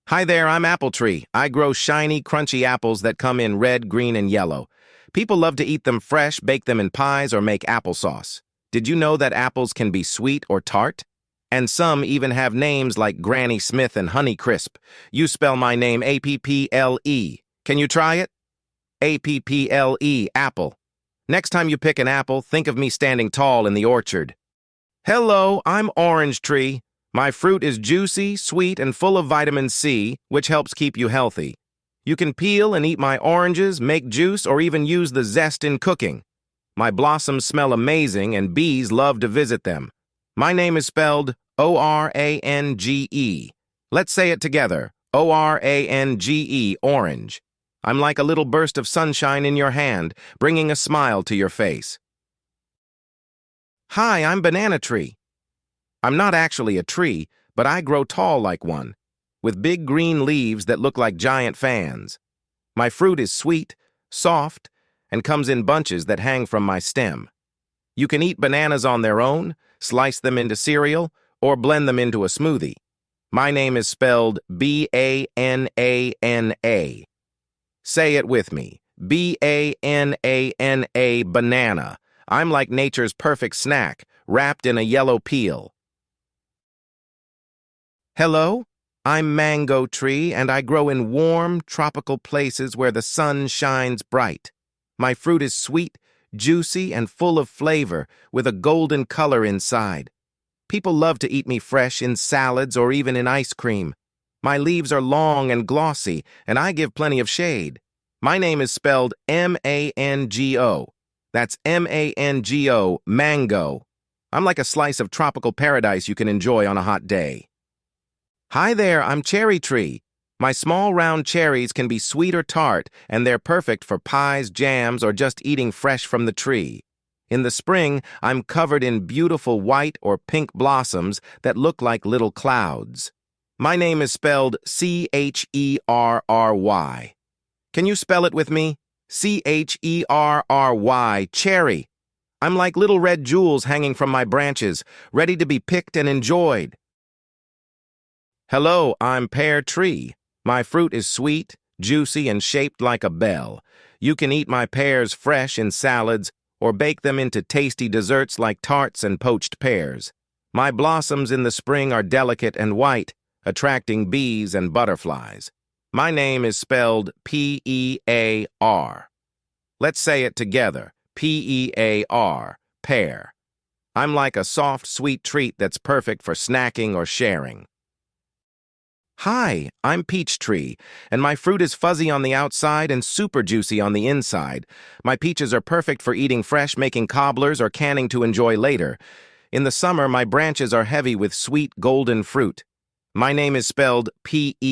Hi there, I'm Apple Tree. I grow shiny, crunchy apples that come in red, green, and yellow. People love to eat them fresh, bake them in pies, or make applesauce. Did you know that apples can be sweet or tart? And some even have names like Granny Smith and Honey Crisp. You spell my name A-P-P-L-E. Can you try it? A-P-P-L-E, apple. Next time you pick an apple, think of me standing tall in the orchard. Hello, I'm Orange Tree. My fruit is juicy, sweet, and full of vitamin C, which helps keep you healthy. You can peel and eat my oranges, make juice, or even use the zest in cooking. My blossoms smell amazing, and bees love to visit them. My name is spelled O-R-A-N-G-E. Let's say it together. O-R-A-N-G-E, orange. I'm like a little burst of sunshine in your hand, bringing a smile to your face. Hi, I'm Banana Tree. I'm not actually a tree, but I grow tall like one, with big green leaves that look like giant fans. My fruit is sweet, soft, and comes in bunches that hang from my stem. You can eat bananas on their own, slice them into cereal, or blend them into a smoothie. My name is spelled B-A-N-A-N-A. Say it with me. B-A-N-A-N-A, banana. I'm like nature's perfect snack, wrapped in a yellow peel. Hello, I'm Mango Tree, and I grow in warm, tropical places where the sun shines bright. My fruit is sweet, juicy, and full of flavor, with a golden color inside. People love to eat me fresh in salads or even in ice cream. My leaves are long and glossy, and I give plenty of shade. My name is spelled M-A-N-G-O. That's M-A-N-G-O, mango. I'm like a slice of tropical paradise you can enjoy on a hot day. Hi there, I'm Cherry Tree. My small round cherries can be sweet or tart, and they're perfect for pies, jams, or just eating fresh from the tree. In the spring, I'm covered in beautiful white or pink blossoms that look like little clouds. My name is spelled C-H-E-R-R-Y. Can you spell it with me? C-H-E-R-R-Y, cherry. I'm like little red jewels hanging from my branches, ready to be picked and enjoyed. Hello, I'm Pear Tree. My fruit is sweet, juicy, and shaped like a bell. You can eat my pears fresh in salads or bake them into tasty desserts like tarts and poached pears. My blossoms in the spring are delicate and white, attracting bees and butterflies. My name is spelled P-E-A-R. Let's say it together. P-E-A-R, pear. I'm like a soft, sweet treat that's perfect for snacking or sharing. Hi, I'm Peach Tree, and my fruit is fuzzy on the outside and super juicy on the inside. My peaches are perfect for eating fresh, making cobblers, or canning to enjoy later. In the summer, my branches are heavy with sweet, golden fruit. My name is spelled P-E-A-C-H.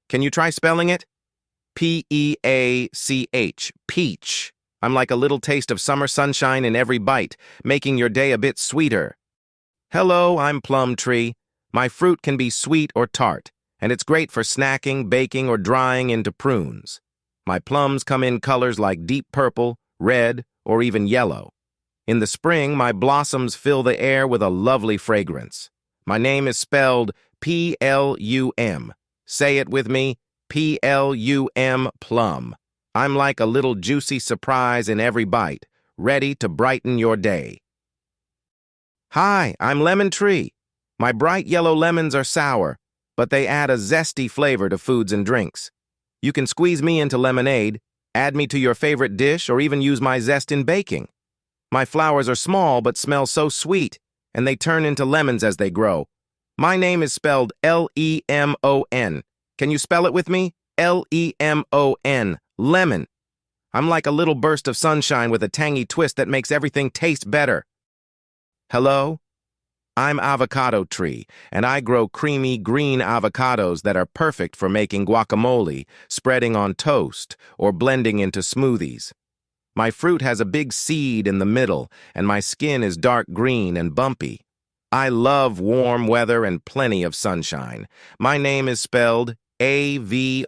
Can you try spelling it? P-E-A-C-H, peach. I'm like a little taste of summer sunshine in every bite, making your day a bit sweeter. Hello, I'm Plum Tree. My fruit can be sweet or tart, and it's great for snacking, baking, or drying into prunes. My plums come in colors like deep purple, red, or even yellow. In the spring, my blossoms fill the air with a lovely fragrance. My name is spelled P-L-U-M. Say it with me, P-L-U-M, plum. I'm like a little juicy surprise in every bite, ready to brighten your day. Hi, I'm Lemon Tree. My bright yellow lemons are sour, but they add a zesty flavor to foods and drinks. You can squeeze me into lemonade, add me to your favorite dish, or even use my zest in baking. My flowers are small but smell so sweet, and they turn into lemons as they grow. My name is spelled L-E-M-O-N. Can you spell it with me? L-E-M-O-N, lemon. I'm like a little burst of sunshine with a tangy twist that makes everything taste better. Hello? I'm Avocado Tree, and I grow creamy green avocados that are perfect for making guacamole, spreading on toast, or blending into smoothies. My fruit has a big seed in the middle, and my skin is dark green and bumpy. I love warm weather and plenty of sunshine. My name is spelled A-V-O-C-A